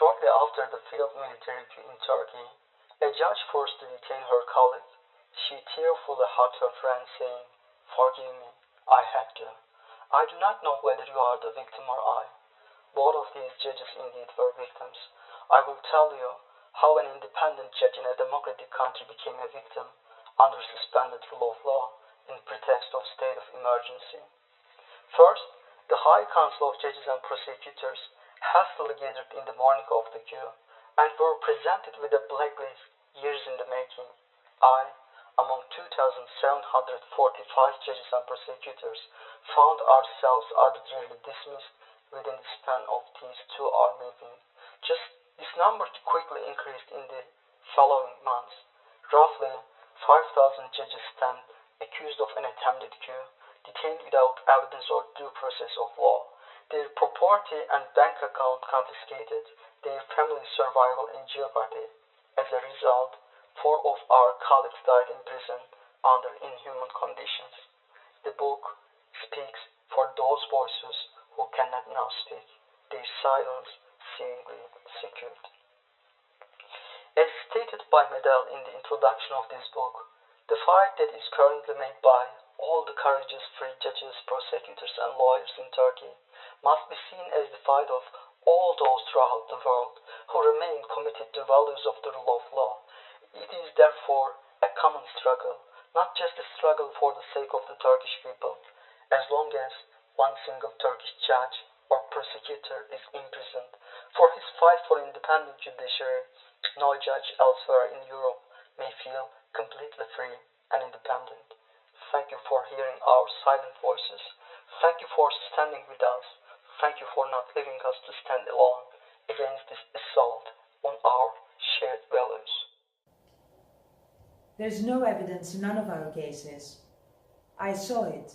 Shortly after the failed military coup in Turkey, a judge forced to detain her colleague. She tearfully hugged her friend, saying, "Forgive me, I had to. I do not know whether you are the victim or I." Both of these judges indeed were victims. I will tell you how an independent judge in a democratic country became a victim under suspended rule of law in pretext of state of emergency. First, the High Council of Judges and Prosecutors hastily gathered in the morning of the coup and were presented with a blacklist years in the making. I, among 2,745 judges and prosecutors, found ourselves arbitrarily dismissed within the span of these 2-hour meetings. Just this number quickly increased in the following months. Roughly 5,000 judges stand accused of an attempted coup, detained without evidence or due process of law, their property and bank account confiscated, their family survival in jeopardy. As a result, 4 of our colleagues died in prison under inhuman conditions. The book speaks for those voices who cannot now speak, their silence seemingly secured. As stated by Medal in the introduction of this book, the fight that is currently made by all the courageous free judges, prosecutors and lawyers in Turkey must be seen as the fight of all those throughout the world who remain committed to values of the rule of law. It is therefore a common struggle, not just a struggle for the sake of the Turkish people. As long as one single Turkish judge or prosecutor is imprisoned for his fight for independent judiciary, no judge elsewhere in Europe may feel completely free and independent. Thank you for hearing our silent voices. Thank you for standing with us. Thank you for not leaving us to stand alone against this assault on our shared values. There's no evidence in none of our cases. I saw it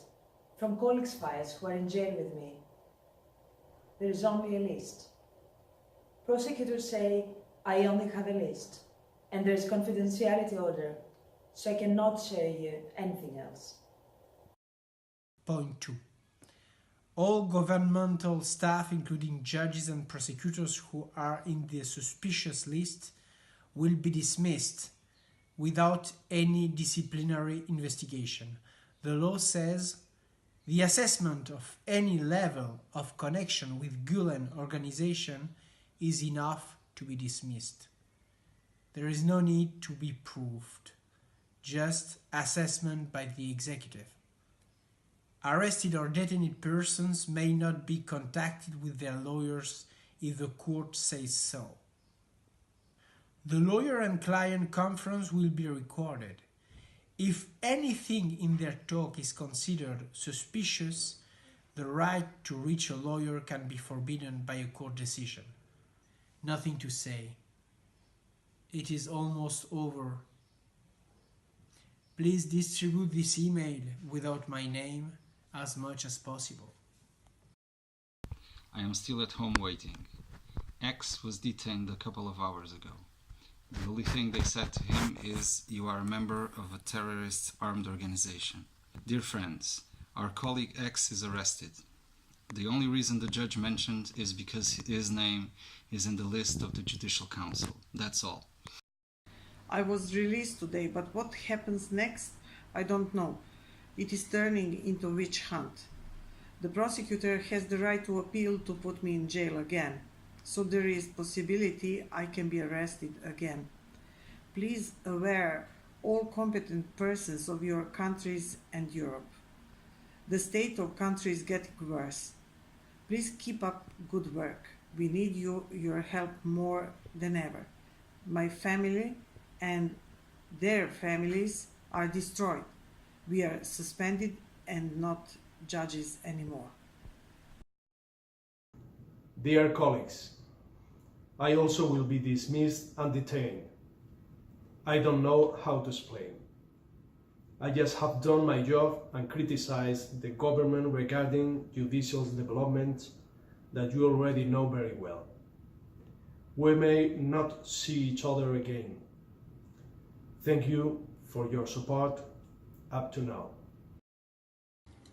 from colleagues' files who are in jail with me. There is only a list. Prosecutors say I only have a list, and there is confidentiality order, so I cannot share you anything else. Point 2. All governmental staff, including judges and prosecutors who are in the suspicious list, will be dismissed without any disciplinary investigation. The law says the assessment of any level of connection with Gulen organization is enough to be dismissed. There is no need to be proved, just assessment by the executive. Arrested or detained persons may not be contacted with their lawyers if the court says so. The lawyer and client conference will be recorded. If anything in their talk is considered suspicious, the right to reach a lawyer can be forbidden by a court decision. Nothing to say. It is almost over. Please distribute this email without my name as much as possible. I am still at home waiting. X was detained a couple of hours ago. The only thing they said to him is, "You are a member of a terrorist armed organization." Dear friends, our colleague X is arrested. The only reason the judge mentioned is because his name is in the list of the Judicial Council. That's all. I was released today, but what happens next, I don't know. It is turning into a witch hunt. The prosecutor has the right to appeal to put me in jail again, so there is possibility I can be arrested again. Please aware all competent persons of your countries and Europe. The state of country is getting worse. Please keep up good work. We need your help more than ever. My family and their families are destroyed. We are suspended and not judges anymore. Dear colleagues, I also will be dismissed and detained. I don't know how to explain. I just have done my job and criticized the government regarding judicial developments that you already know very well. We may not see each other again. Thank you for your support up to now.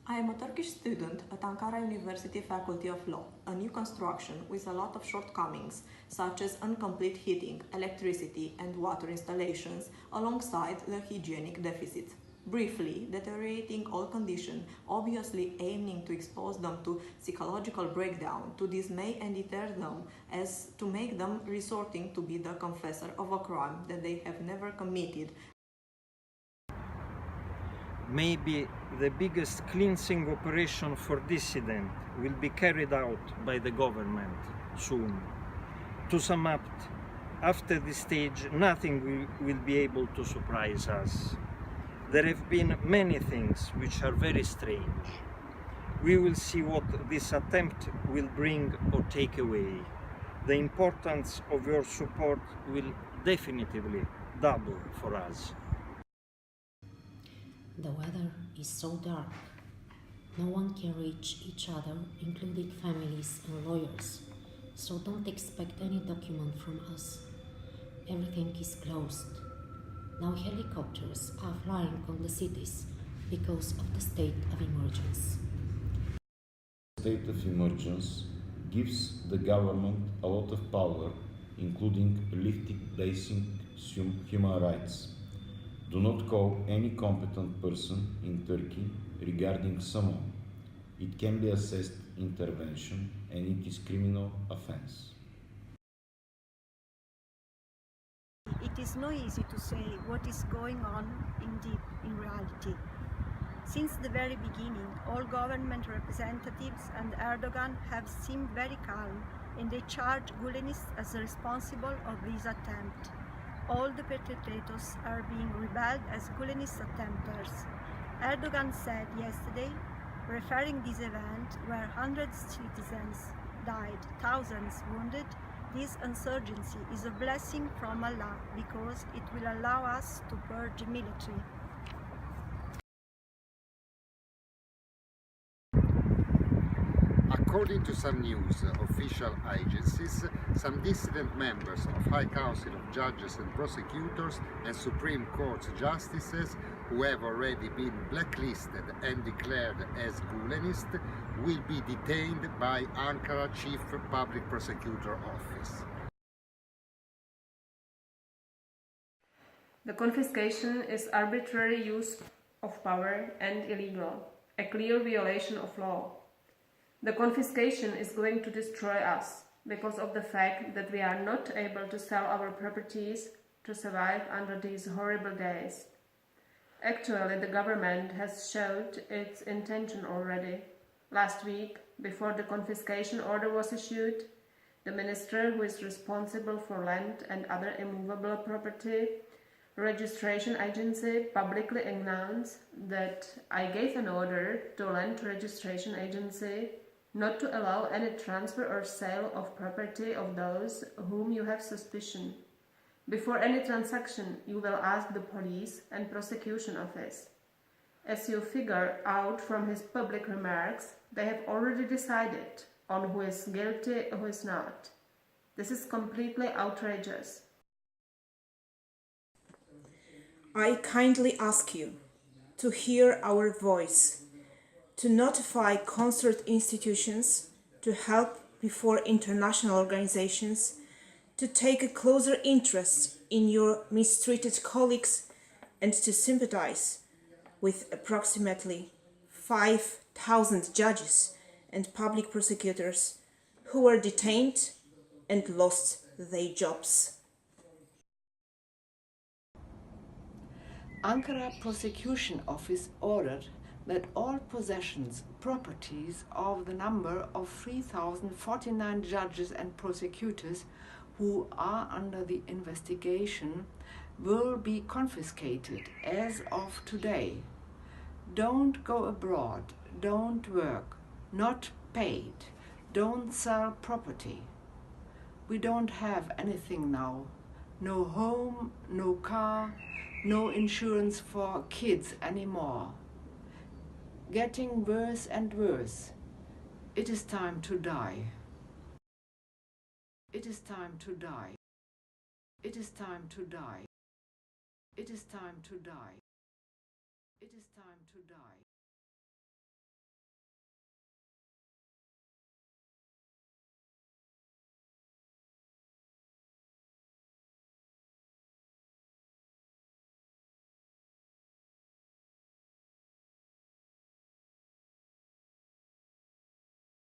I am a Turkish student at Ankara University Faculty of Law, a new construction with a lot of shortcomings, such as incomplete heating, electricity and water installations, alongside the hygienic deficit. Briefly, deteriorating all conditions, obviously aiming to expose them to psychological breakdown, to dismay and deter them, as to make them resorting to be the confessor of a crime that they have never committed. Maybe the biggest cleansing operation for dissident will be carried out by the government soon. To sum up, after this stage, nothing will be able to surprise us. There have been many things which are very strange. We will see what this attempt will bring or take away. The importance of your support will definitively double for us. The weather is so dark. No one can reach each other, including families and lawyers. So don't expect any document from us. Everything is closed. Now helicopters are flying on the cities because of the state of emergency. State of emergency gives the government a lot of power, including lifting basic human rights. Do not call any competent person in Turkey regarding someone. It can be assessed intervention and it is criminal offense. It is not easy to say what is going on in reality. Since the very beginning, all government representatives and Erdogan have seemed very calm, and they charge Gülenists as responsible of this attempt. All the perpetrators are being rebelled as Gülenist attempters. Erdogan said yesterday, referring this event where hundreds of citizens died, thousands wounded, this insurgency is a blessing from Allah because it will allow us to purge the military. According to some news official agencies, some dissident members of High Council of Judges and Prosecutors and Supreme Court justices who have already been blacklisted and declared as Gülenist will be detained by Ankara Chief Public Prosecutor Office. The confiscation is arbitrary use of power and illegal, a clear violation of law. The confiscation is going to destroy us because of the fact that we are not able to sell our properties to survive under these horrible days. Actually, the government has showed its intention already. Last week, before the confiscation order was issued, the minister who is responsible for land and other immovable property registration agency publicly announced that I gave an order to land registration agency not to allow any transfer or sale of property of those whom you have suspicion. Before any transaction, you will ask the police and prosecution office. As you figure out from his public remarks, they have already decided on who is guilty and who is not. This is completely outrageous. I kindly ask you to hear our voice, to notify concert institutions, to help before international organizations, to take a closer interest in your mistreated colleagues, and to sympathize with approximately 5,000 judges and public prosecutors who were detained and lost their jobs. Ankara Prosecution Office ordered that all possessions, properties of the number of 3,049 judges and prosecutors who are under the investigation will be confiscated as of today. Don't go abroad, don't work, not paid, don't sell property. We don't have anything now. No home, no car, no insurance for kids anymore. Getting worse and worse. It is time to die. It is time to die. It is time to die. It is time to die. It is time to die.